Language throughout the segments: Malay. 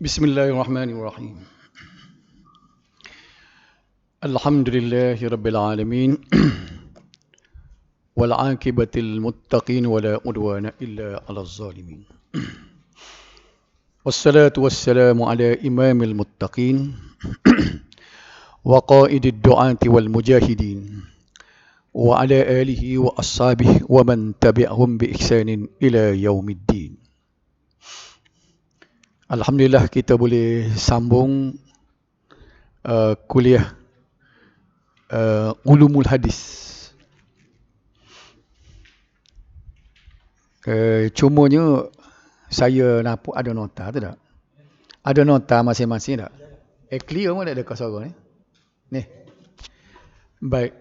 Bismillahirrahmanirrahim. Alhamdulillahi rabbil alamin. Wal 'aqibatil muttaqin wala udwana illa 'alal zalimin. Wassalatu wassalamu ala imamil muttaqin wa qaidid du'ati wal mujahidin wa ala alihi wa ashabihi wa man tabi'ahum bi ihsanin ila yaumiddin. Alhamdulillah kita boleh sambung kuliah ulumul hadis. Cumanya saya nampak ada nota tu tak? Ada nota masing-masing tak? Clear pun tak ada suara ni. Ni. Baik,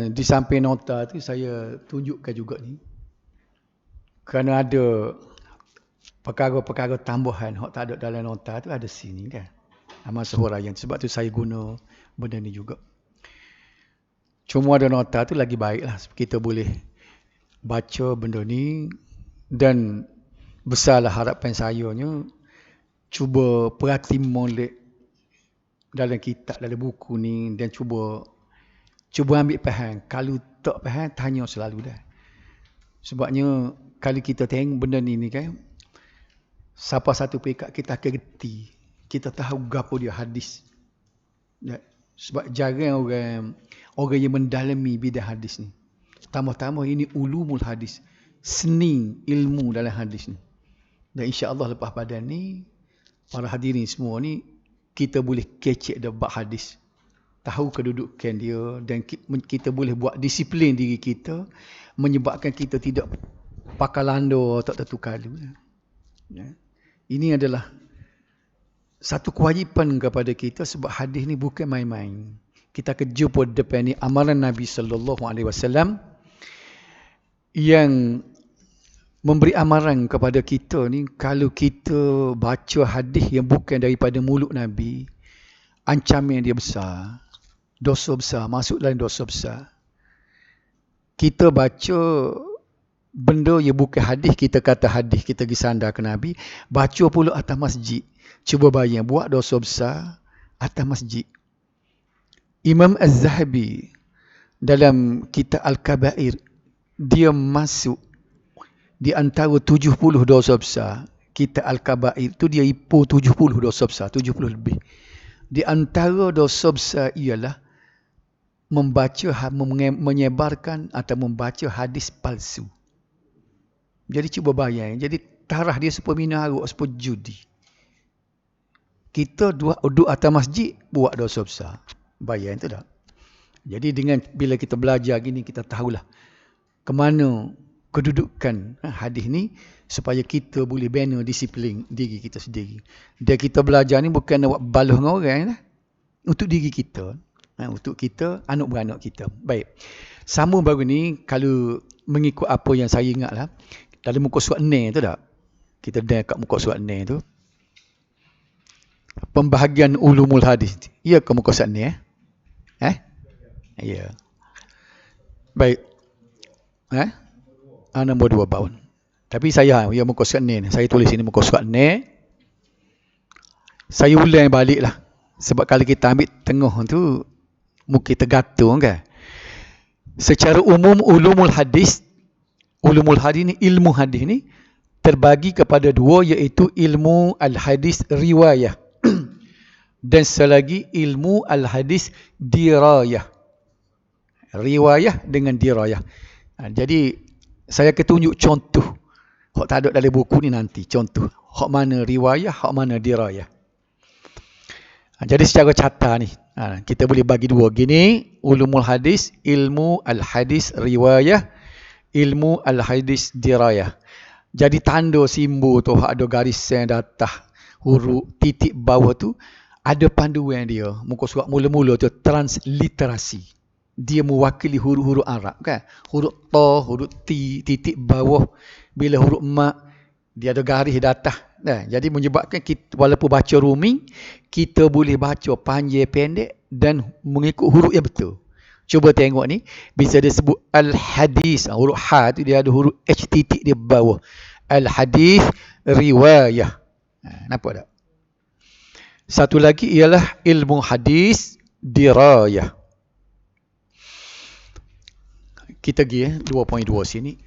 di samping nota tu saya tunjukkan juga ni. Kerana ada perkara-perkara tambahan hak tak ada dalam nota tu ada sini kan. Amal sehuraian. Sebab tu saya guna benda ni juga. Cuma ada nota tu lagi baiklah. Kita boleh baca benda ni dan besarlah harapan sayanya cuba perhati molek dalam kitab, dalam buku ni dan cuba ambil faham. Kalau tak faham, tanya selalu dah. Sebabnya kalau kita tengok benda ni kan, siapa satu pekat kita akan reti. Kita tahu gapo dia hadis. Sebab jarang orang yang mendalami bidang hadis ni. Tambah-tambah ini ulumul hadis. Seni ilmu dalam hadis ni. Dan insya-Allah lepas pada ni, para hadirin semua ni, kita boleh kecek debat hadis. Tahu kedudukan dia dan kita boleh buat disiplin diri kita menyebabkan kita tidak pakai lando tak tentu kali. Ya. Ini adalah satu kewajipan kepada kita sebab hadis ni bukan main-main. Kita kerja pada depan ni amalan Nabi sallallahu alaihi wasallam yang memberi amaran kepada kita ni, kalau kita baca hadis yang bukan daripada mulut Nabi, ancaman dia besar. Dosa besar, masuk dalam dosa besar. Kita baca benda yang bukan hadis, kita kata hadis, kita pergi sandar ke Nabi, baca pula atas masjid. Cuba bayang, buat dosa besar atas masjid. Imam Az-Zahabi dalam kitab Al-Kabair, dia masuk di antara 70 dosa besar. Kitab Al-Kabair tu dia ipu 70 dosa besar, 70 lebih. Di antara dosa besar ialah menyebarkan atau membaca hadis palsu. Jadi cuba bayang, jadi tarah dia supaya minum arak, supaya judi. Kita duduk atas masjid buat dosa besar. Bayang tu tak? Jadi dengan bila kita belajar gini, kita tahulah ke mana kedudukan hadis ni supaya kita boleh bina disiplin diri kita sendiri. Dan kita belajar ni bukan nak buat baluh dengan orang lah. Untuk diri kita. Untuk kita, anak beranak kita. Baik. Sama baru ni, kalau mengikut apa yang saya ingat lah, dalam muka surat 6 tu tak? Kita dengar kat muka surat 6 tu. Pembahagian ulumul hadis. Ya ke muka surat 6 Ya. Baik. Nombor 2 baun. Tapi saya, ya muka surat 6 ni. Saya tulis ini muka surat 6. Saya ulang balik lah. Sebab kalau kita ambil tengah tu, mungkin tergantung kan. Secara umum ulumul hadis ni, ilmu hadis ni terbagi kepada dua, iaitu ilmu al-hadis riwayah dan selagi ilmu al-hadis dirayah. Riwayah dengan dirayah. Jadi saya akan tunjuk contoh. Hak tak ada dalam buku ni nanti contoh. Hak mana riwayah, hak mana dirayah. Jadi secara carta ni, kita boleh bagi dua gini, ulumul hadis, ilmu al-hadis riwayah, ilmu al-hadis dirayah. Jadi tanda simbol tu ada garisan datah, huruf titik bawah tu ada panduan dia. Muka surat mula-mula tu transliterasi. Dia mewakili huruf-huruf Arab kan. Huruf ta, huruf ti, titik bawah. Bila huruf ma, dia ada garis datah. Jadi menyebabkan kita, walaupun baca rumi, kita boleh baca panjang pendek dan mengikut huruf yang betul. Cuba tengok ni, bisa disebut al-hadis. Huruf ha tu dia ada huruf h titik di bawah. Al-hadis riwayah. Nampak tak? Satu lagi ialah ilmu hadis dirayah. Kita pergi 2.2 sini.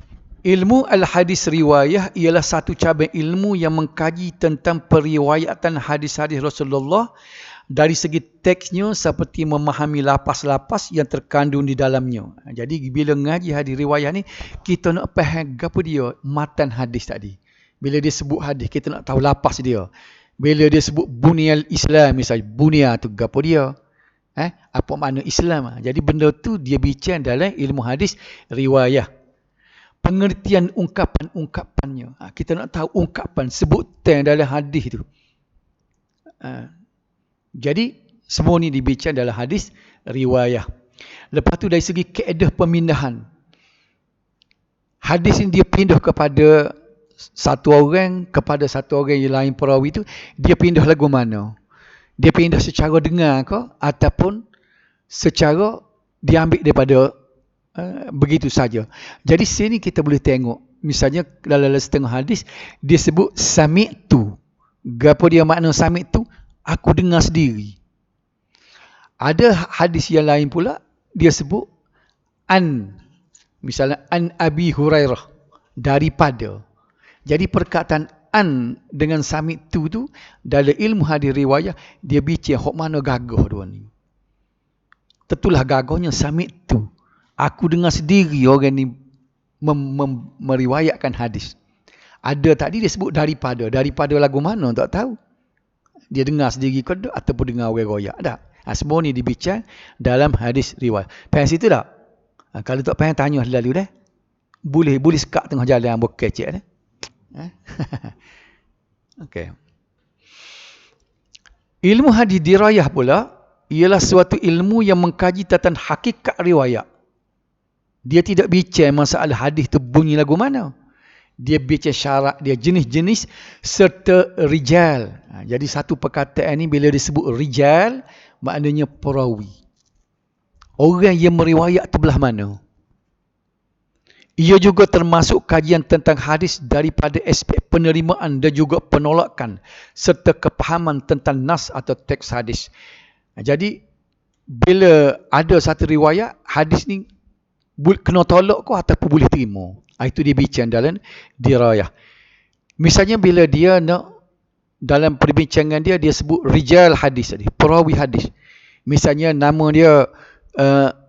Ilmu al-hadis riwayah ialah satu cabang ilmu yang mengkaji tentang periwayatan hadis-hadis Rasulullah dari segi teksnya seperti memahami lapas-lapas yang terkandung di dalamnya. Jadi bila ngaji hadis riwayah ni, kita nak faham apa dia matan hadis tadi. Bila dia sebut hadis, kita nak tahu lapas dia. Bila dia sebut bunyal Islam misalnya, bunya tu apa dia? Apa makna Islam? Jadi benda tu dia bincang dalam ilmu hadis riwayah. Pengertian ungkapan-ungkapannya. Kita nak tahu ungkapan, sebutan dalam hadis tu. Jadi, semua ni dibincang dalam hadis riwayah. Lepas tu dari segi kaedah pemindahan. Hadis ni dia pindah kepada satu orang yang lain perawi tu, dia pindah lagu mana? Dia pindah secara dengar ke ataupun secara diambil daripada begitu saja. Jadi sini kita boleh tengok, misalnya dalam setengah hadis dia sebut sami'tu. Apa dia makna sami'tu? Aku dengar sendiri. Ada hadis yang lain pula dia sebut an. Misalnya an Abi Hurairah, daripada. Jadi perkataan an dengan sami'tu tu dalam ilmu hadis riwayah dia bincang hok mana gagah dua ni. Tentulah gagahnya sami'tu. Aku dengar sendiri orang ni meriwayatkan hadis. Ada tadi dia sebut daripada. Daripada lagu mana tak tahu. Dia dengar sendiri ke ataupun dengar orang royak. Tak. Semua ni dibincang dalam hadis riwayat. Faham situ tak? Kalau tak faham tanya lalu dah. Boleh sekat tengah jalan berkecek dah. Okey. Ilmu hadis dirayah pula ialah suatu ilmu yang mengkaji tentang hakikat riwayat. Dia tidak bincang masalah hadis tu bunyi lagu mana. Dia bincang syarat dia, jenis-jenis serta rijal. Jadi satu perkataan ni bila disebut rijal, maknanya perawi. Orang yang meriwayat tu belah mana. Ia juga termasuk kajian tentang hadis daripada aspek penerimaan dan juga penolakan serta kepahaman tentang nas atau teks hadis. Jadi bila ada satu riwayat, hadis ni kena tolak ke ataupun boleh terima. Itu dia bincang dalam dirayah. Misalnya bila dia nak dalam perbincangan dia sebut rijal hadis tadi, perawi hadis. Misalnya nama dia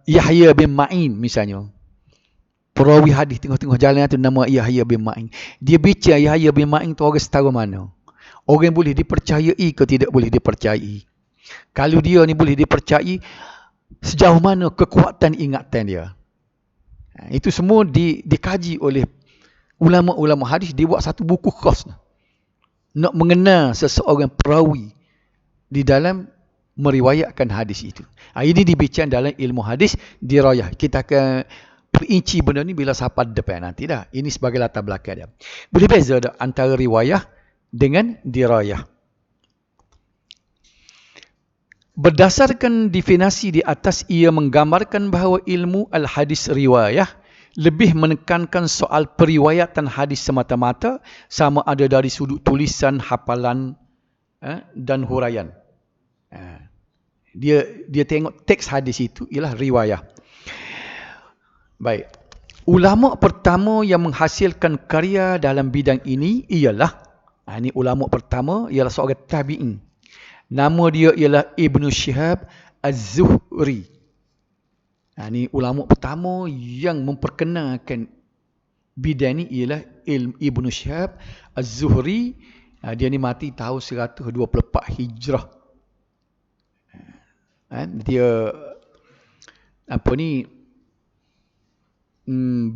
Yahya bin Ma'in misalnya. Perawi hadis tengah-tengah jalan tu nama Yahya bin Ma'in. Dia bincang Yahya bin Ma'in tu orang setara mana. Orang boleh dipercayai ke tidak boleh dipercayai. Kalau dia ni boleh dipercayai, sejauh mana kekuatan ingatan dia. Itu semua dikaji oleh ulama-ulama hadis. Dia buat satu buku khas nak mengenal seseorang perawi di dalam meriwayatkan hadis itu. Ini dibincang dalam ilmu hadis dirayah. Kita akan perinci benda ni bila sampai depan nanti dah. Ini sebagai latar belakang dia. Boleh beza tak antara riwayah dengan dirayah? Berdasarkan definisi di atas, ia menggambarkan bahawa ilmu al-hadis riwayah lebih menekankan soal periwayatan hadis semata-mata, sama ada dari sudut tulisan, hafalan dan huraian. Dia tengok teks hadis itu ialah riwayah. Baik. Ulama pertama yang menghasilkan karya dalam bidang ini ialah ini ulama pertama ialah seorang tabi'in. Nama dia ialah Ibnu Syihab Az-Zuhri. Ini ulama pertama yang memperkenalkan bidang ini ialah Ibnu Syihab Az-Zuhri. Dia ni mati tahun 124 Hijrah. Dia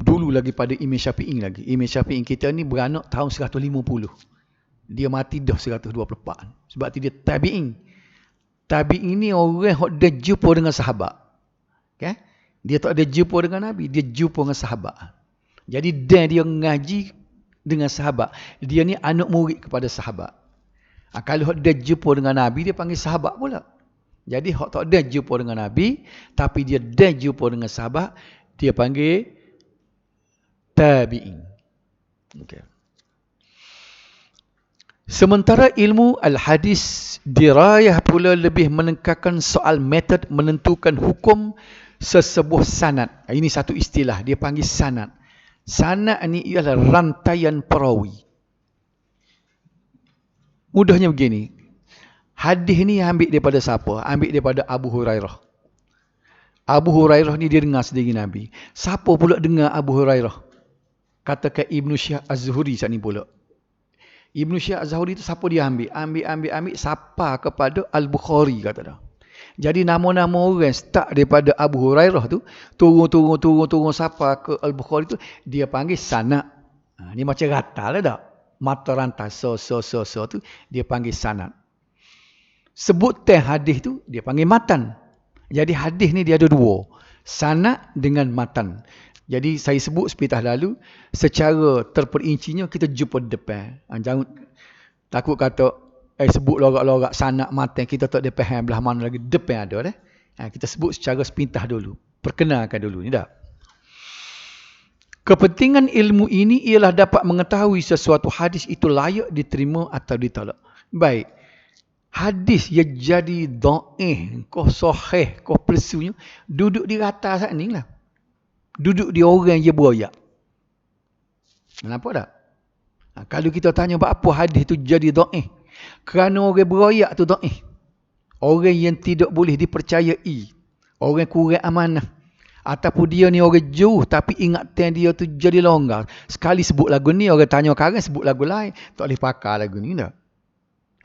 dulu lagi pada Imam Syafi'i lagi. Imam Syafi'i kita ni beranak tahun 150. Dia mati dah 124. Sebab dia tabi'in. Tabi'in ni orang yang dah jumpa dengan sahabat. Okay? Dia tak ada jumpa dengan Nabi. Dia jumpa dengan sahabat. Jadi dia ngaji dengan sahabat. Dia ni anak murid kepada sahabat. Kalau dia jumpa dengan Nabi, dia panggil sahabat pula. Jadi hak tak ada jumpa dengan Nabi, tapi dia dah jumpa dengan sahabat, dia panggil tabi'in. Okay. Sementara ilmu al-hadis dirayah pula lebih menekankan soal metod menentukan hukum sesebuah sanad. Ini satu istilah, dia panggil sanad. Sanad ni ialah rantaian perawi. Mudahnya begini. Hadis ni ambil daripada siapa? Ambil daripada Abu Hurairah. Abu Hurairah ni dia dengar sendiri Nabi. Siapa pula dengar Abu Hurairah? Katakan Ibnu Syihab Az-Zuhri saat ni pula. Ibnu Syihab Az-Zuhri tu siapa dia ambil? Ambil siapa kepada Al-Bukhari kata dah. Jadi nama-nama orang start daripada Abu Hurairah tu turun siapa ke Al-Bukhari tu dia panggil sanad. Ni macam rata lah tak? Mata rantai so tu dia panggil sanad. Sebutan hadis tu dia panggil matan. Jadi hadis ni dia ada dua, sanad dengan matan. Jadi saya sebut seperti lalu, secara terperincinya kita jumpa depan. Jangan takut kata sebut lorak-lorak sanad matan kita tak ada faham belah mana lagi depan ada dah. Kita sebut secara sepintah dulu. Perkenalkan dulu ni dah. Kepentingan ilmu ini ialah dapat mengetahui sesuatu hadis itu layak diterima atau ditolak. Baik. Hadis yang jadi dhaif, kau sahih, kau palsunya duduk di rata saat ni lah. Duduk di orang je beroyak. Kenapa tak? Kalau kita tanya apa hadis tu jadi dhaif? Kerana orang beroyak tu dhaif. Orang yang tidak boleh dipercayai. Orang kurang amanah. Ataupun dia ni orang jauh tapi ingatan dia tu jadi longgar. Sekali sebut lagu ni, orang tanya sekarang sebut lagu lain. Tak boleh pakai lagu ni tak?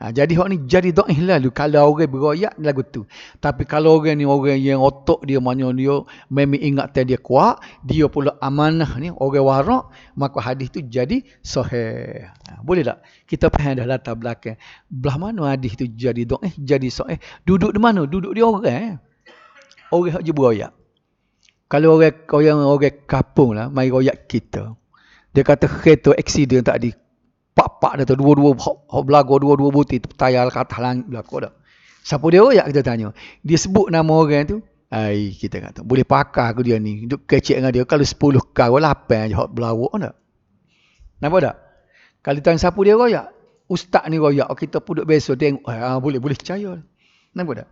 Jadi hak ni jadi dhaif lalu kalau orang beroyak lagu tu. Tapi kalau orang ni orang yang otak dia mana dia memang ingatan dia kuat, dia pula amanah ni orang warak, maka hadis tu jadi sahih. Boleh tak? Kita faham dah latar belakang. Belah mana hadis tu jadi dhaif, jadi sahih? Duduk di mana? Duduk di orang. Orang hak je beroyak. Kalau orang kampung lah mai royak kita. Dia kata kereta aksiden tadi. Pak-pak dia tu, dua-dua belaga, dua-dua butir tayar ke atas langit belakang dah. Siapa dia royak kita tanya. Dia sebut nama orang tu. Kita kata, boleh pakai ke dia ni. Duk kecek dengan dia. Kalau 10 kau, 8 je hak belawak tak? Nampak tak? Kalau tanya siapa dia royak. Ustaz ni royak. Kita pun duk biasa tengok. Boleh percaya. Nampak tak?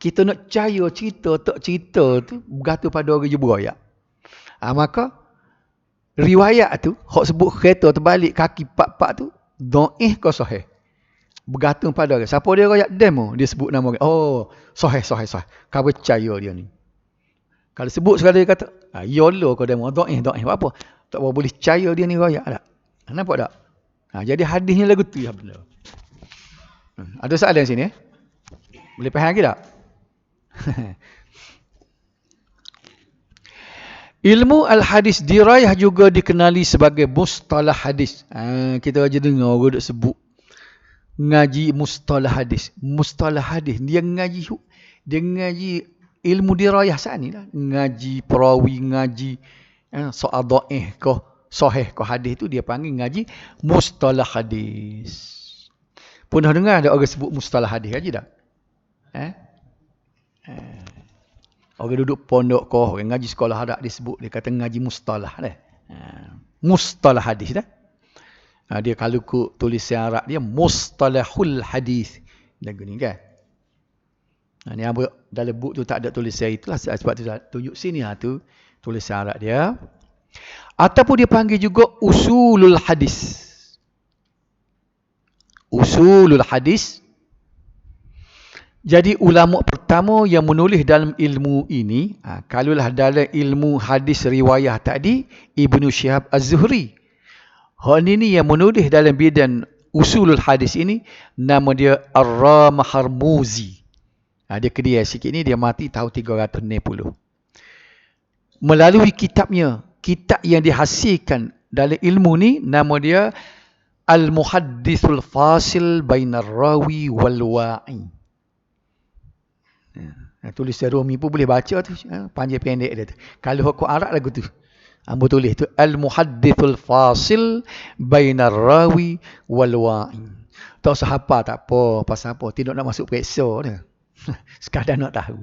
Kita nak percaya cerita, tak cerita tu bergantung pada orang je beroyak. Maka riwayat tu, hak sebut kereta terbalik kaki pak-pak tu, dhaif ke sahih? Bergantung pada orang. Siapa dia royak demo, dia sebut nama orang. Oh, sahih. Kau percaya dia ni. Kalau sebut sekali dia kata, yalah kau demo, dhaif. Apa? Tak boleh percaya dia ni royak tak? Nampak tak? Jadi hadisnya lagu tu ya benar. Ada soalan sini? Boleh faham lagi tak? Ilmu al-hadis dirayah juga dikenali sebagai mustalah hadis. Kita aja dengar orang duk sebut ngaji mustalah hadis. Mustalah hadis dia ngaji ilmu dirayah saat ni lah. Ngaji perawi, ngaji soal dhaif ke sahih ke hadis tu dia panggil ngaji mustalah hadis. Pernah dengar ada orang sebut mustalah hadis aja tak? Orang duduk pondok kau, orang ngaji sekolah ada disebut, dia kata ngaji mustalah dah. Mustalah hadis dah. Dia kalau ku tulisan Arab dia mustalahul hadis. Lagu ni kan. Ni apa dalam buku tu tak ada tulisan itulah sebab tu tunjuk sini tu tulisan Arab dia. Ataupun dia panggil juga usulul hadis. Usulul hadis. Jadi ulama pertama yang menulis dalam ilmu ini, kalaulah dalam ilmu hadis riwayah tadi, Ibnu Syihab Az-Zuhri. Hak ini yang menulis dalam bidang usulul hadis ini, nama dia Ar-Ramah Harmuzi. Dia kedia sikit ni, dia mati tahun 360. Melalui kitabnya, kitab yang dihasilkan dalam ilmu ni, nama dia Al-Muhaddithul Fasil Bainar Rawi Wal Wa'i. Tulisan Rumi pun boleh baca tu, panjang pendek dia tu. Kalau hukum Arab lagu tu, ambo tulis tu Al-Muhaddithul Fasil Bainar Rawi Wal Wa'i. Tak usah hafal tak apa, pasal apa, tidak nak masuk periksa dia. Sekadar nak tahu.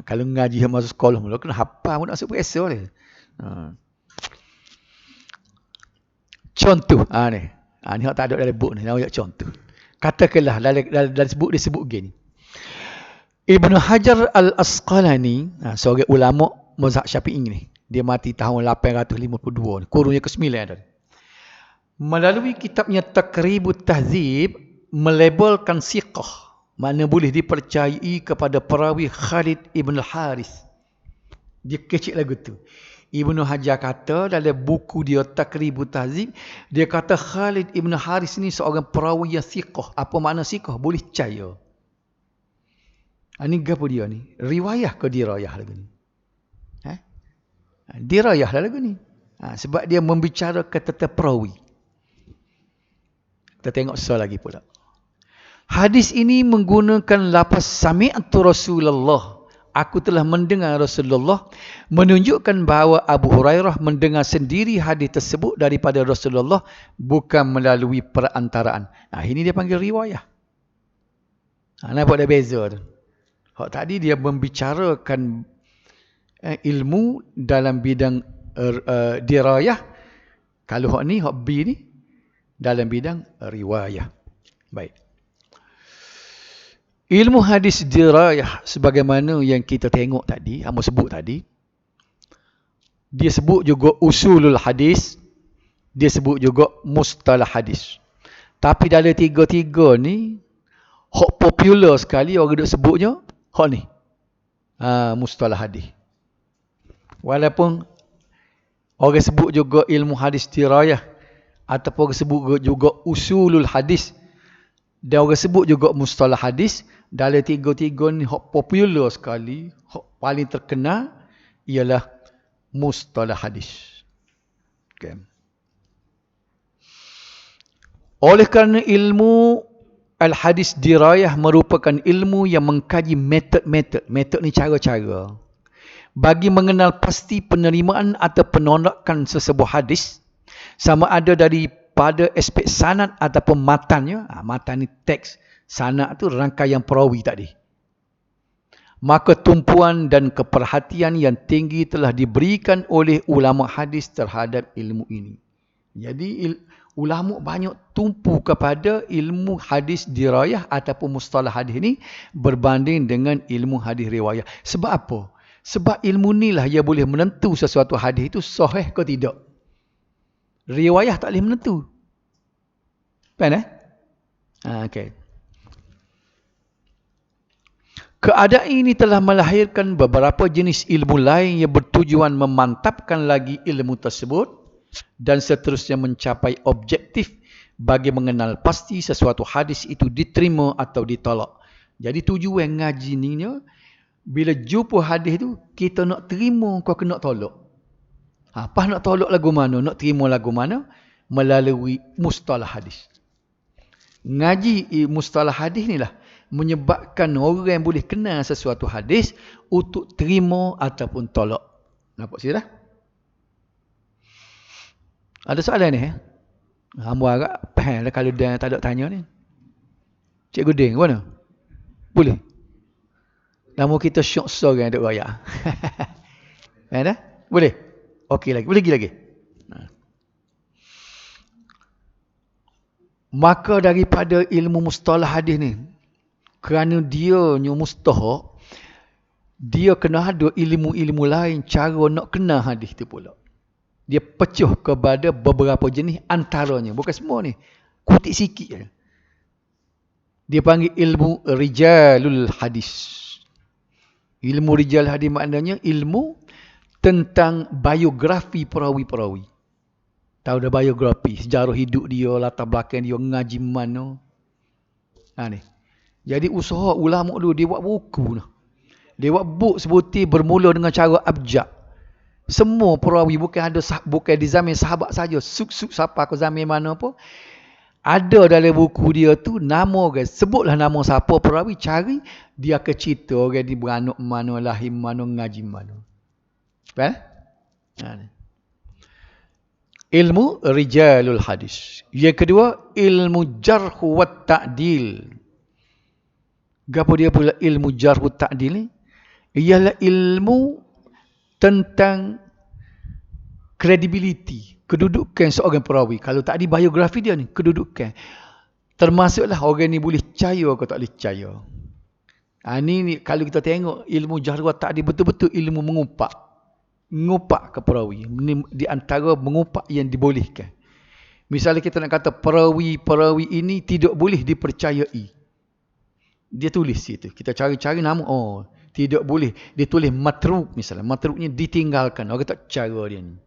Kalau ngaji masuk sekolah mula kena hafal pun nak masuk periksa dia. Contoh ni. Ni hak tak ada dalam buku ni, nak ayat contoh. Katakanlah dalam sebut disebut gini. Ibnu Hajar Al-Asqalani, seorang ulama mazhab Syafi'i ni. Dia mati tahun 852 ni, kurunnya ke-9 tadi. Melalui kitabnya Taqribut Tahzib melabelkan siqah, mana boleh dipercayai kepada perawi Khalid ibn al-Haris. Dia kecil lagu tu. Ibnu Hajar kata dalam buku dia Taqribut Tahzib, dia kata Khalid ibn Haris ni seorang perawi yang siqah. Apa makna siqah? Boleh percaya. Ini gapo dia ni? Riwayah ke dirayah lagu ni? Dirayah lah lagu ni. Sebab dia membicarakan tentang perawi. Kita tengok soal lagi pula. Hadis ini menggunakan lafaz sami'tu Rasulullah. Aku telah mendengar Rasulullah, menunjukkan bahawa Abu Hurairah mendengar sendiri hadis tersebut daripada Rasulullah, bukan melalui perantaraan. Ini dia panggil riwayah. Nampak ada beza tu. Hak tadi dia membicarakan ilmu dalam bidang dirayah. Kalau hak ni, hak B ni dalam bidang riwayah. Baik. Ilmu hadis dirayah sebagaimana yang kita tengok tadi, hamba sebut tadi, dia sebut juga usulul hadis, dia sebut juga mustalah hadis. Tapi dalam tiga-tiga ni, hak popular sekali orang duk sebutnya, hak ni. Mustalah hadis. Walaupun orang sebut juga ilmu hadis dirayah, ataupun orang sebut juga usulul hadis, dan orang sebut juga mustalah hadis, dalam tiga-tiga ni hak popular sekali, hak paling terkenal ialah mustalah hadis. Okay. Oleh kerana ilmu al-hadis dirayah merupakan ilmu yang mengkaji metod ni cara-cara bagi mengenal pasti penerimaan atau penolakan sesebuah hadis, sama ada daripada aspek sanad ataupun matannya. Matan ni teks, sanad tu rangkaian perawi tadi. Maka tumpuan dan keperhatian yang tinggi telah diberikan oleh ulama hadis terhadap ilmu ini. Jadi ulama banyak tumpu kepada ilmu hadis dirayah ataupun mustalah hadis ini berbanding dengan ilmu hadis riwayah. Sebab apa? Sebab ilmu ni lah yang boleh menentu sesuatu hadis itu sahih ke tidak. Riwayah tak boleh menentu. Faham? Okey. Keadaan ini telah melahirkan beberapa jenis ilmu lain yang bertujuan memantapkan lagi ilmu tersebut dan seterusnya mencapai objektif bagi mengenal pasti sesuatu hadis itu diterima atau ditolak. Jadi tujuan ngaji ni, bila jumpa hadis tu, kita nak terima kau kena tolak. Apa nak tolak lagu mana, nak terima lagu mana? Melalui mustalah hadis. Ngaji mustalah hadis ni lah menyebabkan orang yang boleh kenal sesuatu hadis untuk terima ataupun tolak. Nampak sini dah? Ada soalan ni? Hamba agak faham lah kalau dia tak ada tanya ni. Cikgu Ding, mana? Boleh? Nama kita Syok Sorang Duk Raya. Faham dah? Boleh? Okey lagi. Boleh lagi? Maka daripada ilmu mustalah hadis ni, kerana dia mustahak, dia kena ada ilmu-ilmu lain cara nak kenal hadis tu pula. Dia pecah kepada beberapa jenis antaranya. Bukan semua ni. Kutik sikit je. Dia panggil ilmu rijalul hadis. Ilmu rijal hadis maknanya ilmu tentang biografi perawi-perawi. Tahu dah biografi, sejarah hidup dia, latar belakang dia, ngaji mana. Ni. Jadi usaha ulama dulu, dia buat buku. Dia buat buku sebuti bermula dengan cara abjad. Semua perawi, bukan di zaman sahabat saja, suk-suk siapa ke zaman mana pun, ada dalam buku dia tu nama orang, sebutlah nama siapa perawi, cari, dia akan cerita orang ni beranak mana, lahir mana, ngaji mana. Faham? Ilmu rijalul hadis. Yang kedua, ilmu jarh wa ta'dil. Apa dia pula ilmu jarh wa ta'dil ni? Ialah ilmu tentang credibility, kedudukan seorang perawi. Kalau tak ada biografi dia ni, kedudukan. Termasuklah orang ni boleh percaya atau tak boleh percaya. Ni kalau kita tengok ilmu jahriyat tak ada betul-betul ilmu mengupak ke perawi. Ini di antara mengupak yang dibolehkan. Misalnya kita nak kata perawi ini tidak boleh dipercayai. Dia tulis situ. Kita cari-cari nama. Oh, tidak boleh. Dia tulis matruk misalnya. Matruknya ditinggalkan. Orang tak cara dia ni.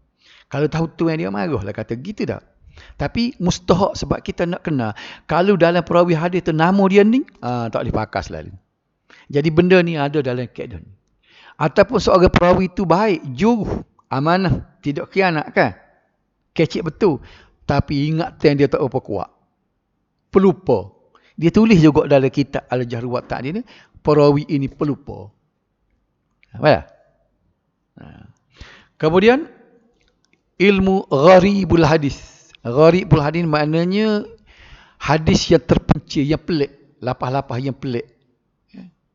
Kalau tahu tu yang dia marah lah kata gitu tak. Tapi mustahak sebab kita nak kenal. Kalau dalam perawi hadis tu nama dia ni, tak boleh pakas lah. Jadi benda ni ada dalam kaedah ni. Ataupun seorang perawi tu baik, juruh, amanah, tidak khianat kan. Kecik betul. Tapi ingatan dia tak apa kuat. Pelupa. Dia tulis juga dalam kitab Al-Jahr wa Ta'dil ni, perawi ini pelupa. Apa? Kemudian ilmu gharibul hadis. Gharibul hadis maknanya hadis yang terpencil, yang pelik, lapah-lapah yang pelik.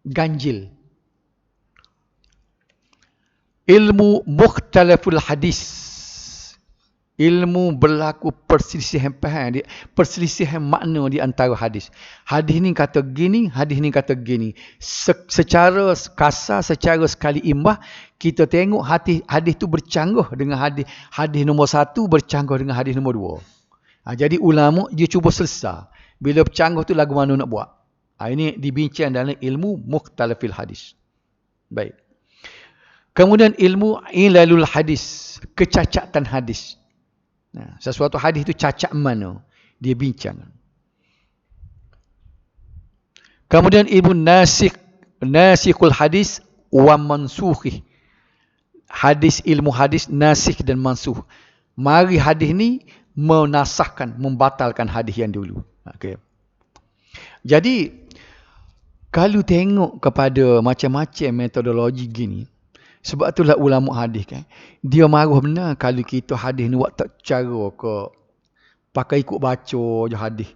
Ganjil. Ilmu mukhtalaful hadis. Ilmu berlaku perselisihan faham, perselisihan makna di antara hadis. Hadis ni kata gini, hadis ni kata gini. Secara kasar, secara sekali imbah, kita tengok hadis tu bercanggah dengan hadis nombor 1 bercanggah dengan hadis nombor 2. Jadi ulama dia cuba selesai. Bila bercanggah tu lagu mana nak buat. Ini dibincang dalam ilmu mukhtalafil hadis. Baik. Kemudian ilmu ilalul hadis, kecacatan hadis. Sesuatu hadis itu cacat mana dia bincang. Kemudian ilmu nasikhul hadis wa mansukh. Hadis, ilmu hadis nasikh dan mansukh. Mari hadis ni menasahkan, membatalkan hadis yang dulu. Okey. Jadi kalau tengok kepada macam-macam metodologi gini, sebab itulah ulama hadis kan, dia marah benar kalau kita hadis ni buat tak cara ke pakai ikut baca je hadis.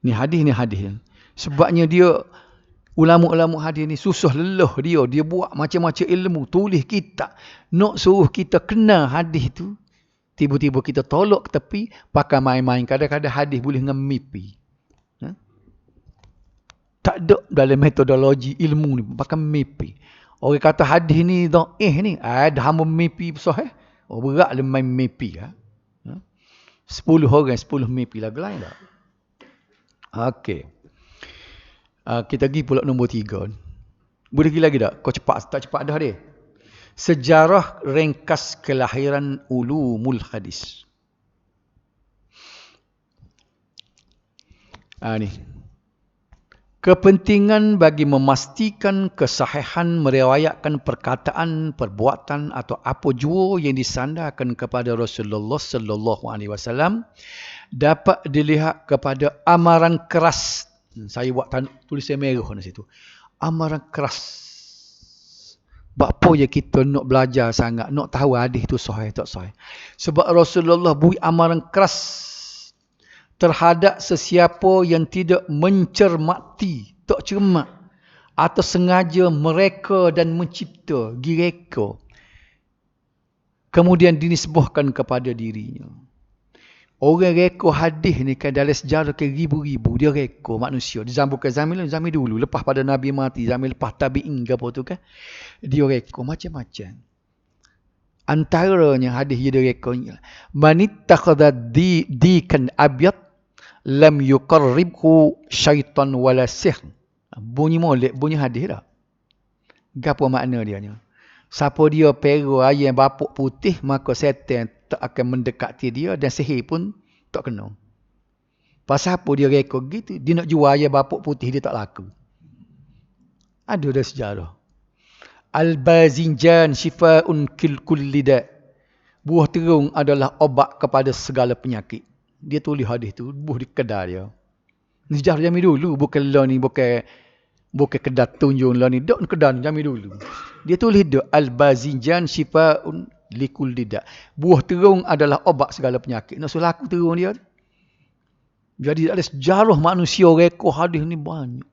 Ni hadis. Sebabnya dia ulama-ulama hadis ni susah lelah dia buat macam-macam ilmu, tulis kitab, nak suruh kita kenal hadis tu. Tiba-tiba kita tolak ke tepi, pakai main-main. Kadang-kadang hadis boleh dengan mimpi. Tak ada dalam metodologi ilmu ni, pakai mimpi. Orang kata hadis ni dhaif ni, ada hamba mimpi besar berat le main mimpi 10 orang 10 mimpi lagu lain tak. Okey. Kita pergi pula nombor 3. Boleh pergi lagi tak? Kau cepat tak cepat dah dia. Sejarah ringkas kelahiran ulumul hadis. Ni. Kepentingan bagi memastikan kesahihan meriwayatkan perkataan, perbuatan atau apa jua yang disandarkan kepada Rasulullah sallallahu alaihi wasallam dapat dilihat kepada amaran keras. Saya buat tulisan merah di situ. Amaran keras. Apa je kita nak belajar sangat, nak tahu hadis itu sahih tak sahih. Sebab Rasulullah beri amaran keras terhadap sesiapa yang tidak mencermati, tak cermat atau sengaja mereka dan mencipta, gireka, kemudian dinisbahkan kepada dirinya. Orang reka hadis ni kan dalam sejarah ke ribu-ribu dia reka manusia. Di zaman dulu, lepas pada Nabi mati, zaman lepas tabi'in ke apa tu kan, dia reka macam-macam. Antaranya hadis dia reka ni, manittakhadha dikan abyad lam yuqarribhu syaitan wala sihr. Bunyi molek, bunyi hadis dah. Apa makna dia ni? Siapa dia pero ayam bapuk putih, maka setan tak akan mendekati dia dan sihir pun tak kena. Pasal apa dia reka gitu? Dia nak jual ayam bapuk putih, dia tak laku. Ada dah sejarah. Al-bazinjan shifa'un kulli da'. Buah terung adalah obat kepada segala penyakit. Dia tulis hadis tu, buah di kedai dia. Ni sejarah zaman dulu, bukan lah ni, bukan kedai tunjung lah ni. Dok kedai ni zaman dulu. Dia tulis dia, al-bazinjan shifa'un likul lidah. Buah terung adalah obat segala penyakit. Nak suruh laku terung dia. Jadi ada sejarah manusia reka hadis ni banyak.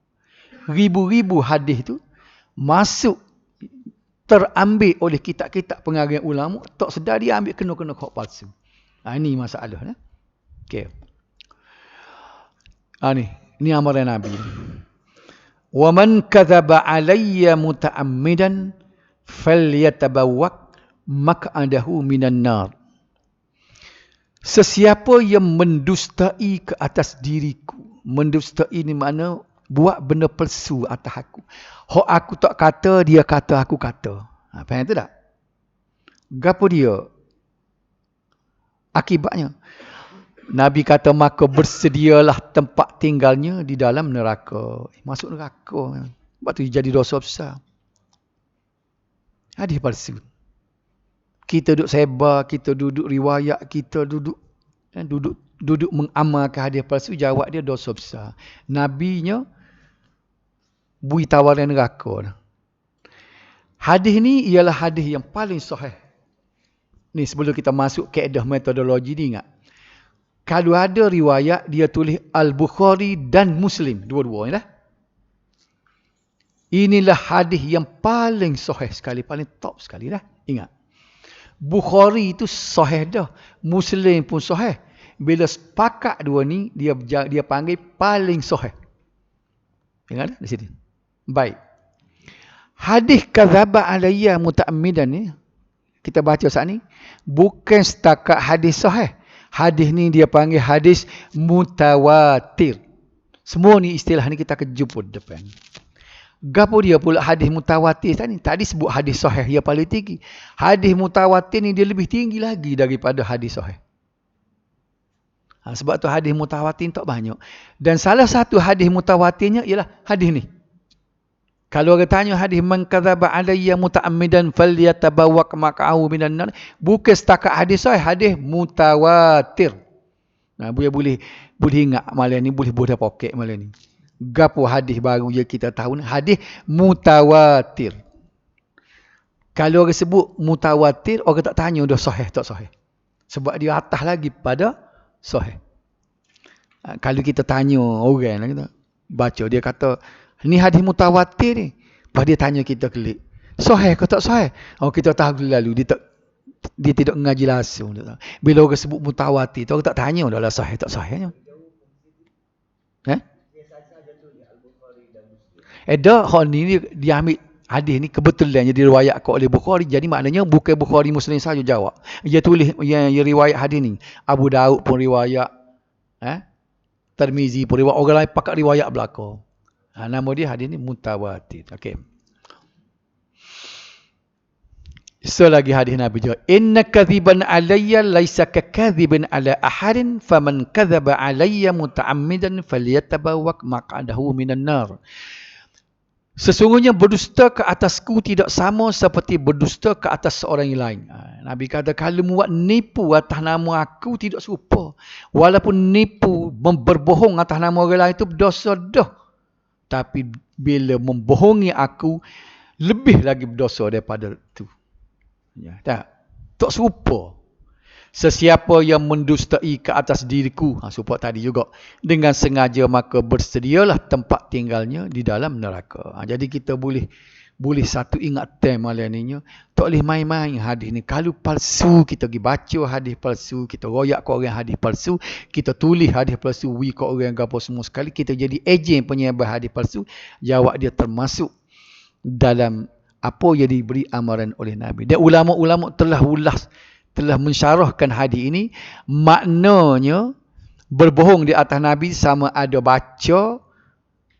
Ribu-ribu hadis tu masuk terambil oleh kitab-kitab pengarang ulama, tak sedar dia ambil kena-kena hak palsu. Ini masalah. Okey. Ni amaran Nabi. Wa man kadzaba alayya muta'ammidan falyatabawwaq maq'adahu minan nar. Sesiapa yang mendustai ke atas diriku, mendustai ni makna buat benda palsu atas aku. Hak aku tak kata, dia kata aku kata. Faham tu tak? Gapo dia? Akibatnya Nabi kata maka bersedialah tempat tinggalnya di dalam neraka. Masuk neraka. Sebab tu jadi dosa besar. Hadis palsu. Kita duduk sebar, kita duduk riwayat, kita duduk mengamalkan hadis palsu, jawab dia dosa besar. Nabinya bui tawaran neraka. Hadis ni ialah hadis yang paling sahih. Ni sebelum kita masuk kaedah metodologi ni, ingat. Kalau ada riwayat, dia tulis Al-Bukhari dan Muslim. Dua-dua ni lah. Inilah hadis yang paling sahih sekali, paling top sekali lah. Ingat. Bukhari itu sahih dah. Muslim pun sahih. Bila sepakat dua ni, dia panggil paling sahih. Ingat di sini. Baik. Hadis kadzaba alayya muta'ammidan ni, kita baca saat ni, bukan setakat hadis sahih. Hadis ni dia panggil hadis mutawatir. Semua ni istilah ni kita akan jumpa depan. Gapo dia pula hadis mutawatir tadi? Tadi sebut hadis sahih yang paling tinggi. Hadis mutawatir ni dia lebih tinggi lagi daripada hadis sahih. Sebab tu hadis mutawatir tak banyak. Dan salah satu hadis mutawatirnya ialah hadis ni. Kalau orang tanya hadis man kadzaba alayya muta'ammidan falyatabawwaq maq'ahu minan nar, bukan setakat hadis sahih, hadis mutawatir. Boleh ingat malam ni, boleh buat poket malam ni. Gapo hadis baru je kita tahu ni, hadis mutawatir. Kalau orang sebut mutawatir, orang tak tanya dah sahih tak sahih. Sebab dia atas lagi pada sahih. Kalau kita tanya orang lah, kita baca, dia kata ni hadis mutawatir ni. Lepas dia tanya kita klik, sahih ke tak sahih? Kita tahu lalu dia tidak mengaji langsung. Bila orang sebut mutawatir, orang tak tanya dah lah sahih tak sahihnya. Hak ni dia ambil hadis ni kebetulan jadi riwayatkan oleh Bukhari. Jadi maknanya bukan Bukhari Muslim saja jawab. Dia tulis yang riwayat hadis ni. Abu Daud pun riwayat, Tirmizi pun riwayat, orang lain pakat riwayat belaka. Nama dia hadis ni mutawatir. Okey. Selagi hadis Nabi juga, inna kadhiban alayya laisa kakadhibin ala ahadin faman kadzaba alayya muta'ammidan falyatabawwaq maq'adahu minan nar. Sesungguhnya berdusta ke atasku tidak sama seperti berdusta ke atas seorang yang lain. Nabi kata kalau buat nipu atas nama aku tidak serupa. Walaupun nipu, berbohong atas nama orang lain itu berdosa dah. Tapi bila membohongi aku, lebih lagi berdosa daripada itu. Ya, tak serupa. Sesiapa yang mendustai ke atas diriku, serupa tadi juga, dengan sengaja maka bersedialah tempat tinggalnya di dalam neraka. Jadi kita boleh satu ingat tema malam ni, tak boleh main-main hadis ni. Kalau palsu, kita pergi baca hadis palsu, kita royak ke orang hadis palsu, kita tulis hadis palsu, ke orang apa semua sekali, kita jadi ejen penyebar hadis palsu. Jawab dia termasuk dalam apa yang diberi amaran oleh Nabi. Dan ulama-ulama telah mensyarahkan hadis ini. Maknanya berbohong di atas Nabi sama ada baca,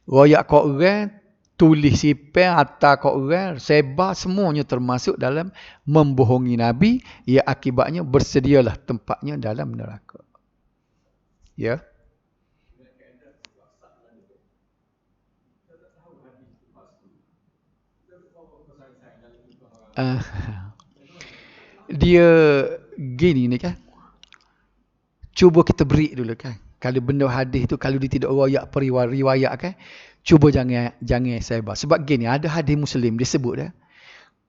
royak ke orang, tulis sipeng atas ke orang, sebar, semuanya termasuk dalam membohongi Nabi. Ya, akibatnya bersedialah tempatnya dalam neraka. Ya. Dia gini ni kan. Cuba kita break dulu kan. Kalau benda hadis tu, kalau dia tidak royak periwayat kan, cuba jangan sebar. Sebab gini, ada hadis Muslim dia sebut dah.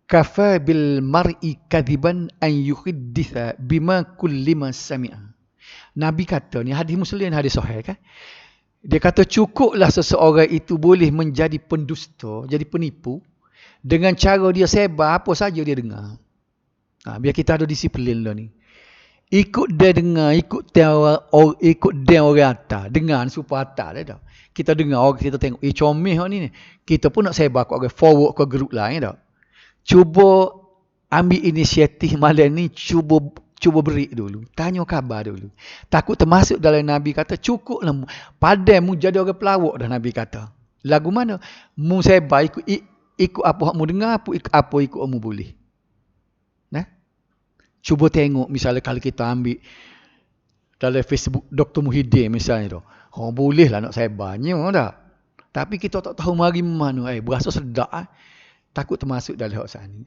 Kafa bil mar'i kadiban an yuhadditha bima kullima sami'a. Nabi kata ni hadis Muslim, hadis sahih kan. Dia kata cukuplah seseorang itu boleh menjadi pendusta, jadi penipu Dengan cara dia sebar, apa saja dia dengar. Biar kita ada disiplin lah ni. Ikut dia dengar, ikut dia orang atas. Dengar supaya atas dia dah. Kita dengar orang, kita tengok, comel ni. Kita pun nak sebar ke orang, forward ke grup lain dah. Cuba ambil inisiatif malam ni, cuba beri dulu. Tanya khabar dulu. Takut termasuk dalam Nabi kata, cukuplah. Padai mu jadi orang pelawak dah Nabi kata. Lagu mana? Mu sebar, ikut apa mu dengar, apa ikut mu boleh. Cuba tengok misalnya kalau kita ambil dalam Facebook Dr. Muhyiddin misalnya tu. Boleh lah nak sebarnya dah. Tapi kita tak tahu mari mana. Berasa sedap. Takut termasuk dalam hak sana.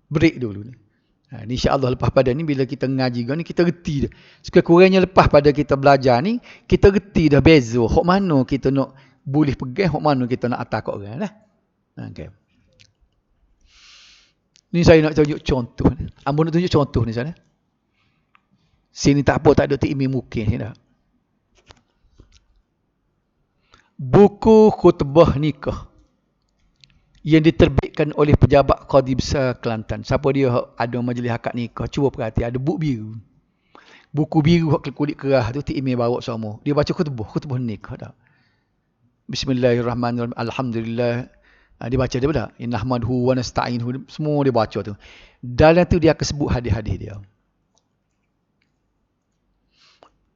Break dulu ni. InsyaAllah lepas pada ni bila kita ngaji ni kita reti dah. Sekurang-kurangnya lepas pada kita belajar ni kita reti dah beza. Hak mana kita nak boleh pegang, hak mana kita nak atak orang lah. Okay. Ni saya nak tunjuk contoh. Ambo nak tunjuk contoh ni sana. Sini tak apa, tak ada tikmi mungkin ni dah. Buku khutbah nikah yang diterbitkan oleh pejabat Qadi Besar Kelantan. Siapa dia ada majlis akad nikah, cuba perhati, ada buku biru. Buku biru hak kulit kerah tu tikmi bawa semua. Dia baca khutbah nikah dah. Bismillahirrahmanirrahim. Alhamdulillah. Dia baca dia dah. Innahmadhu wa nasta'inuhu. Semua dia baca tu. Dalam tu dia akan sebut hadis-hadis dia.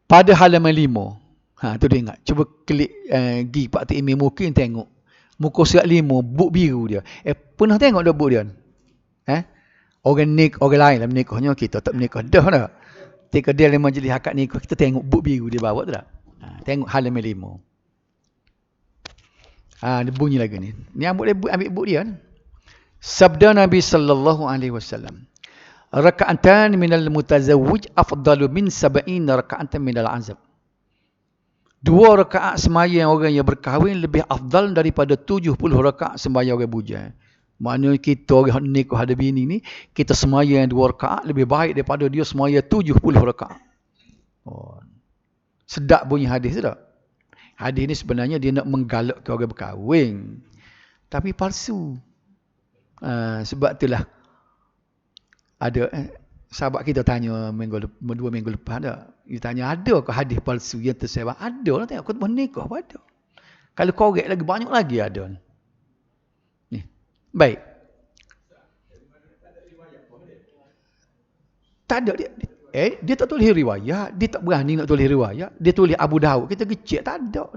Pada halaman 5. Tu dia ingat. Cuba klik pergi Pak Tikmi mungkin tengok. Muka surat 5, buk biru dia. Pernah tengok dah buk dia? Orang lain lah menikahnya, kita tak menikah dah dah. Ketika dia dalam majlis akad nikah, kita tengok buk biru dia bawa tu tak? Tengok halaman 5. Dia bunyi lagi ni. Ni ambil buk dia. Sabda Nabi sallallahu alaihi wasallam. Raka'atan minal mutazawwij afdalu min 70 raka'atan minal azab. 2 rakaat sembahyang orang yang berkahwin lebih afdal daripada 70 rakaat sembahyang orang bujang. Maknanya kita orang nikah ada bini ni, kita sembahyang 2 rakaat lebih baik daripada dia sembahyang 70 rakaat. Sedap bunyi hadis tu tak? Hadis ni sebenarnya dia nak menggalakkan orang berkahwin. Tapi palsu. Sebab itulah ada sahabat kita tanya 2 minggu lepas dah. Dia tanya, ada ke hadis palsu yang tersebar? Ada lah, tengok khutbah nikah pun ada. Kalau korek lagi, banyak lagi ada. Ni. Baik. Tak ada dia. Dia tak tulis riwayat. Dia tak berani nak tulis riwayat. Dia tulis Abu Daud. Kita kecil. Tak ada.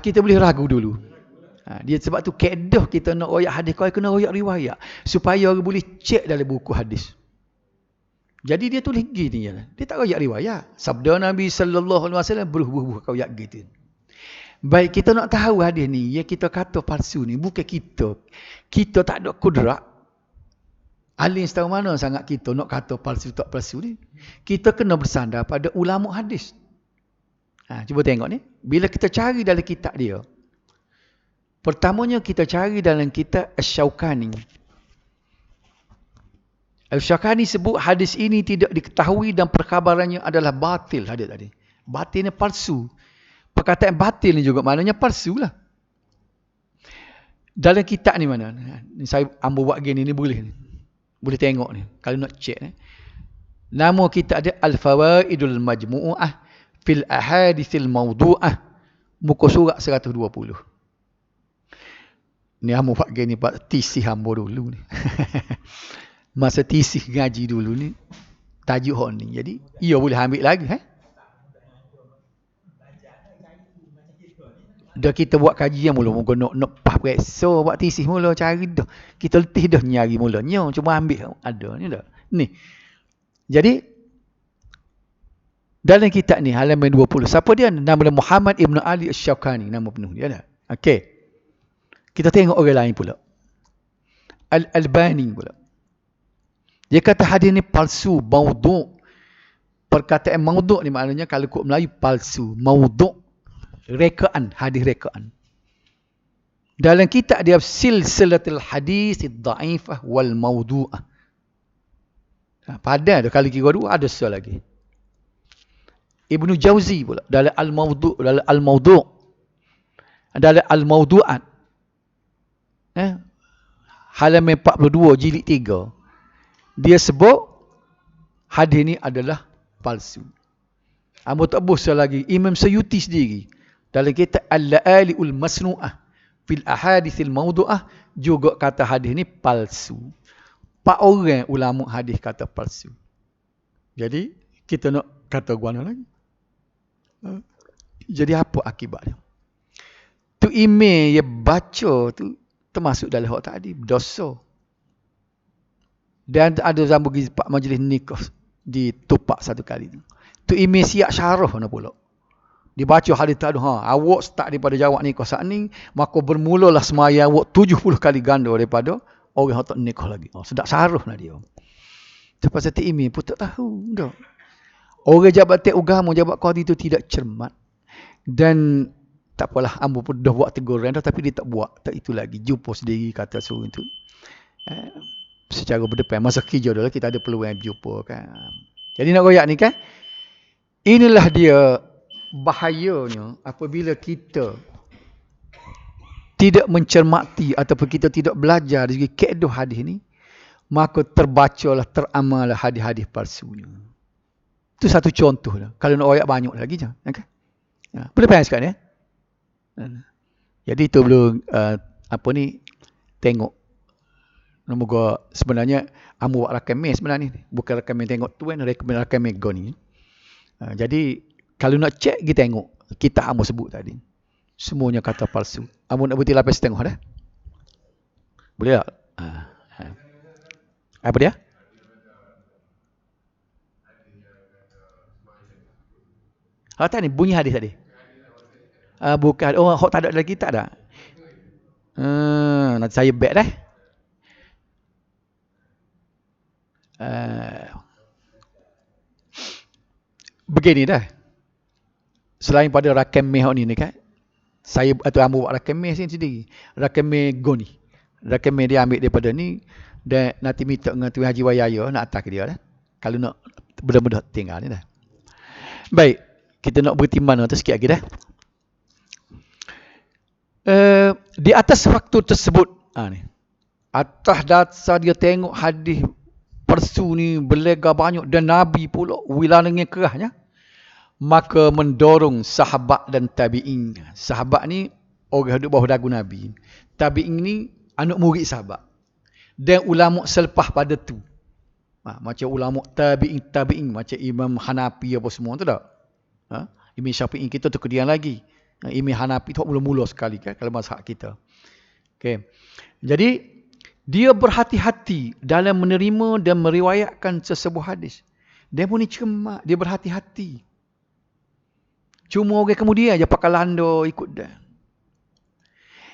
Kita boleh ragu dulu. Dia sebab tu kaedah kita nak royak hadis, kau kena royak riwayat. Supaya orang boleh cek dalam buku hadis. Jadi dia tulis gini. Dia tak royak riwayat. Sabda Nabi sallallahu alaihi wasallam beruh-beruh kau royak gitu. Baik, kita nak tahu hadis ni, ya kita kata palsu ni, bukan kita. Kita tak ada kudrat. Alim setahu mana sangat kita nak kata palsu tak palsu ni. Kita kena bersandar pada ulama hadis. Cuba tengok ni. Bila kita cari dalam kitab dia. Pertamanya kita cari dalam kitab Asy-Syaukani. Asy-Syaukani sebut hadis ini tidak diketahui dan perkabarannya adalah batil hadis tadi. Batil ni palsu. Perkataan batil ni juga maknanya palsu lah. Dalam kitab ni mana? Saya ambil buat gini ni boleh ni. Boleh tengok ni. Kalau nak cek ni. Nama kitab dia Al-Fawaidul Majmu'ah fil Ahadithil Mawdu'ah. Muka surat 120. Ni hamba buat gini buat tisih hamba dulu ni. Masa tisih ngaji dulu ni. Tajuk hon ni. Jadi, ia boleh ambil lagi. Dah kita buat kajian mula. Moga nak so buat tisih mula. Cari dah. Kita letih dah nyari mulanya. Cuma ambil. Ada ni dah. Ni. Jadi. Dalam kitab ni. Halaman 20. Siapa dia? Nama dia Muhammad Ibn Ali Asy-Syaukani. Nama penuh dia dah. Okey. Kita tengok orang lain pula. Al-Albani pula. Dia kata hadis ni palsu. Maudhu'. Perkataan maudhu' ni maknanya kalau kod Melayu palsu. Maudhu'. Rekaan, hadis rekaan. Dalam kitab dia Silsilatul Hadis Ad-Dha'ifah wal Mawdu'ah. Pada tu kali kira dua ada soal lagi. Ibnu Jauzi pula dalam Al-Mawdu', Dalam Al-Mawdu'at. Halaman 42 jilid 3. Dia sebut hadis ni adalah palsu. Ambo tak bosan lagi. Imam Suyuti sendiri dalam kitab Al-La'ali'ul Masnu'ah fil Ahadithil Mawdu'ah juga kata hadis ni palsu. 4 orang ulama hadis kata palsu. Jadi kita nak kata guana lagi. Jadi apa akibatnya? Tu email yang baca tu termasuk dalam hak tadi, dosa. Dan ada zaman pergi pak majlis nikah ditupak satu kali tu. Tu email siap syarah nak pula. Dibaca hadis tadi, awak start daripada jawab nikah saat ni, maka bermulalah semaya awak 70 kali ganda daripada orang yang tak nikah lagi. Sedap syarah lah dia. Lepas tu email pun tak tahu dah. Orang jabatan agama, jabat qadi itu tidak cermat. Dan tak apalah, ambo pun dah buat teguran dah, tapi dia tak buat. Tak itu lagi. Jumpa sendiri kata suruh itu. Secara berdepan. Masa kerja dulu kita ada peluang jumpa kan. Jadi nak royak ni kan. Inilah dia bahayanya apabila kita tidak mencermati ataupun kita tidak belajar dari kaedah hadis ni. Maka terbacalah, teramallah hadis-hadis palsunya. Itu satu contoh lah. Kalau nak royak banyak lagi je. Okay? Berdepan sekarang ya. Jadi itu perlu tengok. Moga sebenarnya amu buat rakam sebenarnya ni. Bukan rakam tengok tu kan, rakam go ni. Jadi kalau nak cek kita tengok kita amu sebut tadi. Semuanya kata palsu. Amu nak berhenti lapis tengok dah. Boleh tak? Apa dia? Tak ni bunyi hadis tadi. Bukan. Hak tak ada dalam kitab tak? Nanti saya back dah. Begini dah. Selain pada rakam meh ni kan. Saya atau ambil buat rakam meh sendiri. Rakam meh go ni. Rakam meh dia ambil daripada ni dan nanti minta dengan Tuan Haji Wayaya nak atas ke dia dah. Kalau nak benar-benar tinggal ni dah. Baik, kita nak bertimbang tu sikit lagi dah. Di atas faktor tersebut ni. Atas dasar dia tengok hadis palsu ni berlega banyak dan Nabi pula wilananya kerahnya, maka mendorong sahabat dan tabi'in. Sahabat ni orang duduk bawah dagu Nabi. Tabi'in ni anak murid sahabat. Dan ulama selepas pada tu. Macam ulama tabi'in macam Imam Hanafi apa semua tu tak? Imam Syafi'i kita tu kemudian lagi. Imam Hanafi tu mula-mula sekali kan kalau mazhab kita. Okay. Jadi dia berhati-hati dalam menerima dan meriwayatkan sesebuah hadis. Dia pun ni cermat, dia berhati-hati. Cuma orang kemudian aja pakai lando ikut dia.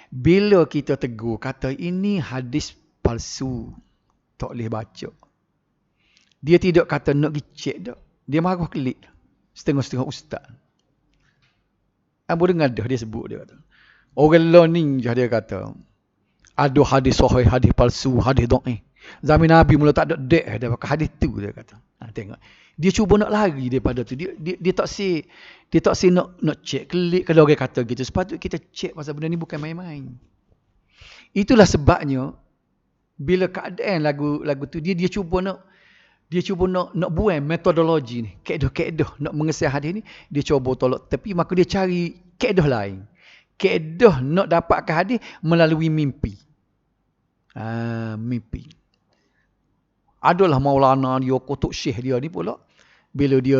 Bila kita tegur kata ini hadis palsu, tak boleh baca. Dia tidak kata nak pergi cek dak. Dia marah kelik. Setengah-setengah ustaz. Ambo dengar dah dia sebut dia kata. Orang learning je dia kata. Ada hadis sahih, hadis palsu, hadis dhaif. Zaman Nabi mula tak ada dek dia pakai hadis tu dia kata. Tengok. Dia cuba nak lari daripada tu. Dia tak si nak cek klik kalau orang kata gitu. Sepatutnya kita cek pasal benda ni bukan main-main. Itulah sebabnya bila keadaan lagu tu dia cuba nak buang metodologi ni, kaedah nak mengesah hadis ni, dia cuba tolak tepi, maka dia cari kaedah lain. Kaedah nak dapatkan hadis melalui mimpi. Mimpi. Adalah Maulana dia, Kutuk Syekh dia ni pula. Bila dia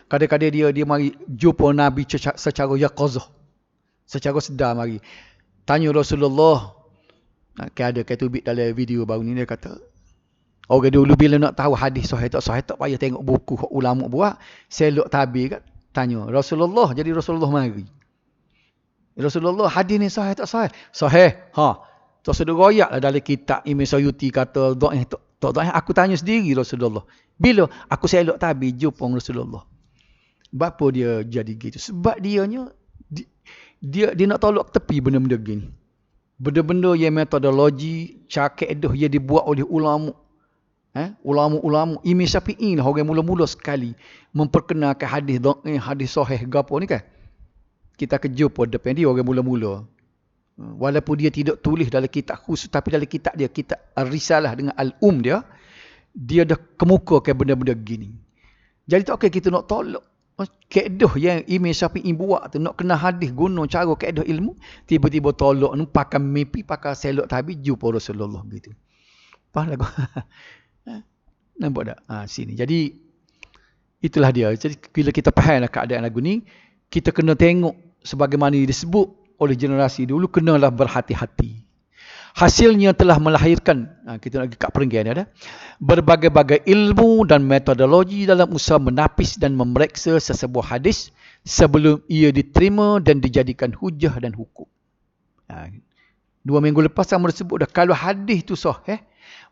kadang-kadang dia mari jumpa Nabi secara yaqazah. Secara sedar mari. Tanya Rasulullah. Ada ketubik dalam video baru ni dia kata, orang dulu bila nak tahu hadis sahih tak payah tengok buku ulama buat, selok tabir kat tanya Rasulullah, jadi Rasulullah mari. Rasulullah hadis ni sahih tak sahih? Sahih. Tak sudah royak lah dalam kitab Imam Suyuti kata dhaif tak dhaif, aku tanya sendiri Rasulullah. Bila aku selok tabir jumpa Rasulullah. Bapa dia jadi gitu? Sebab dia nak tolak tepi benda-benda gini. Benda-benda yang metodologi, kaedah yang dibuat oleh ulama. Ulama-ulama Imam Syafi'i lah orang mula-mula sekali memperkenalkan hadis dhaif, hadis sahih gapo ni kan. kita akan jumpa depan dia orang mula-mula. Walaupun dia tidak tulis dalam kitab khusus, tapi dalam kitab dia, kitab Risalah dengan Al-Um dia dah kemukakan benda-benda gini. Jadi tak kita nak tolak kaedah yang Imam Syafi'i buat tu, nak kena hadis guna cara kaedah ilmu, tiba-tiba tolak ni pakai mimpi, pakai selok tabi jumpa Rasulullah gitu. Faham lagu? Nampak tak? Sini. Jadi itulah dia. Jadi bila kita faham keadaan lagu ni, kita kena tengok sebagaimana disebut oleh generasi dulu, kenalah berhati-hati. Hasilnya telah melahirkan, kita nak pergi kat perenggan ada, berbagai-bagai ilmu dan metodologi dalam usaha menapis dan memeriksa sesebuah hadis sebelum ia diterima dan dijadikan hujah dan hukum. 2 minggu lepas sama disebut dah, kalau hadis tu sahih,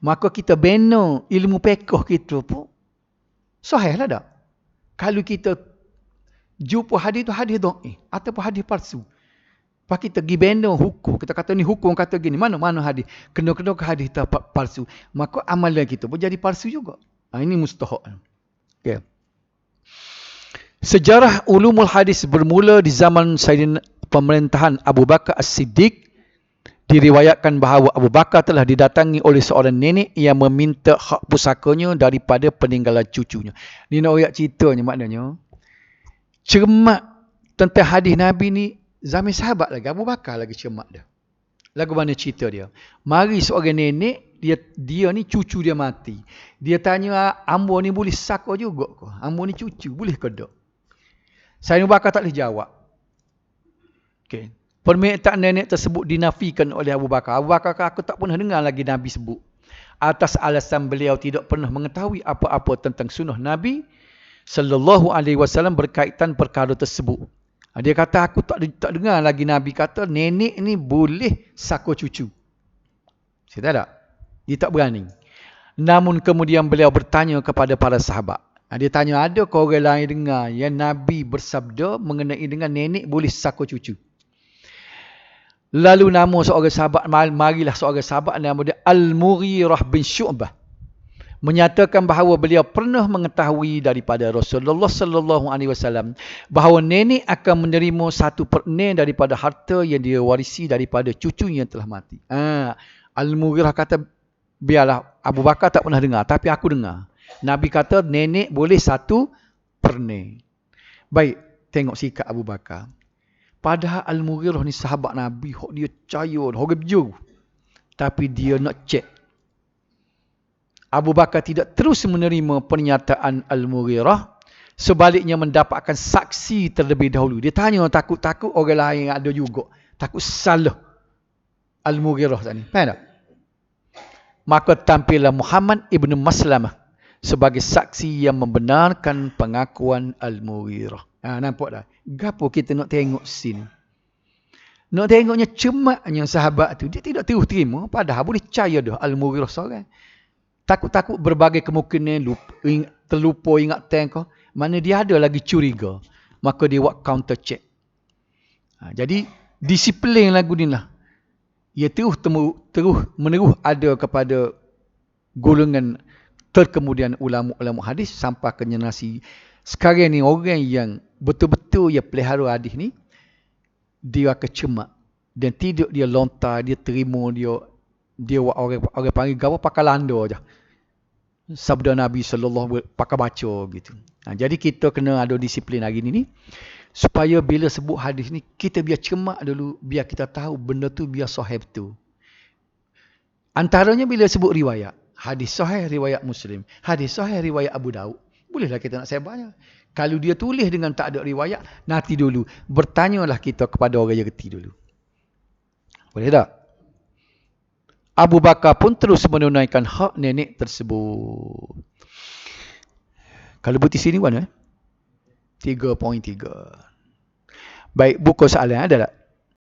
maka kita bina ilmu fiqh kita pun sahih lah dah. Kalau kita jumpa hadis tu hadis dhaif ataupun hadis palsu, lepas kita pergi benda hukum, kita kata ni hukum kata gini, mana hadis, kena-kena ke hadis palsu, maka amalan kita pun jadi palsu juga. Ini mustahak. Okay. Sejarah ulumul hadis bermula di zaman Sayyidina pemerintahan Abu Bakar As-Siddiq. Diriwayatkan bahawa Abu Bakar telah didatangi oleh seorang nenek yang meminta hak pusakanya daripada peninggalan cucunya. Ni nak ayat ceritanya, maknanya cermat tentang hadis Nabi ni zaman sahabat lagi, Abu Bakar lagi cermat dah. Lagu mana cerita dia? Mari seorang nenek, dia ni cucu dia mati. Dia tanya, ambo ni boleh saka juga ke? Ambo ni cucu, boleh ke tak? Sayyidina Abu Bakar tak boleh jawab. Okay. Permintaan nenek tersebut dinafikan oleh Abu Bakar. Abu Bakar, aku tak pernah dengar lagi Nabi sebut. Atas alasan beliau tidak pernah mengetahui apa-apa tentang sunnah Nabi sallallahu alaihi wasallam berkaitan perkara tersebut. Dia kata, aku tak dengar lagi Nabi kata nenek ni boleh saka cucu. Saya tak? Dia tak berani. Namun kemudian beliau bertanya kepada para sahabat. Dia tanya, ada ke orang lain dengar yang Nabi bersabda mengenai dengan nenek boleh saka cucu? Lalu nama seorang sahabat, marilah seorang sahabat nama dia Al-Mughirah bin Syu'bah menyatakan bahawa beliau pernah mengetahui daripada Rasulullah sallallahu alaihi wasallam bahawa nenek akan menerima 1/4 daripada harta yang dia warisi daripada cucunya yang telah mati. Al-Mughirah kata, biarlah, Abu Bakar tak pernah dengar, tapi aku dengar. Nabi kata nenek boleh 1/4. Baik, tengok sikap Abu Bakar. Padahal Al-Mughirah ni sahabat Nabi, dia percaya, orang berjuru. Tapi dia nak cek. Abu Bakar tidak terus menerima pernyataan Al-Mughirah. Sebaliknya mendapatkan saksi terlebih dahulu. Dia tanya, takut-takut orang lain ada juga. Takut salah Al-Mughirah tadi. Faham tak? Maka tampillah Muhammad ibn Maslamah sebagai saksi yang membenarkan pengakuan Al-Mughirah. Nampak tak? Gapo kita nak tengok sini? Nak tengoknya cemaknya sahabat tu. Dia tidak terus terima. Padahal boleh percaya dah Al-Mughirah seorang. Takut-takut berbagai kemungkinan terlupa ingatan kau. Mana dia ada lagi curiga. Maka dia buat counter check. Jadi disiplin lagu ni lah. Ia terus menerus ada kepada golongan terkemudian ulama-ulama hadis sampai ke generasi sekarang ni. Orang yang betul-betul ia pelihara hadis ni, dia akan cemak dan tidak dia lontar, dia terima, dia orang panggil gawa pakai landa aja. Sabda Nabi sallallahu alaihi wasallam pakai baca gitu. Jadi kita kena ada disiplin hari ni supaya bila sebut hadis ni kita biar cemak dulu, biar kita tahu benda tu biar sahih betul. Antaranya bila sebut riwayat, hadis sahih riwayat Muslim, hadis sahih riwayat Abu Daud, bolehlah kita nak sebarnya. Kalau dia tulis dengan tak ada riwayat, nanti dulu bertanyalah kita kepada orang yang reti dulu. Boleh tak? Abu Bakar pun terus menunaikan hak nenek tersebut. Kalau buti sini mana? 3.3. Baik, buku soalan ada tak?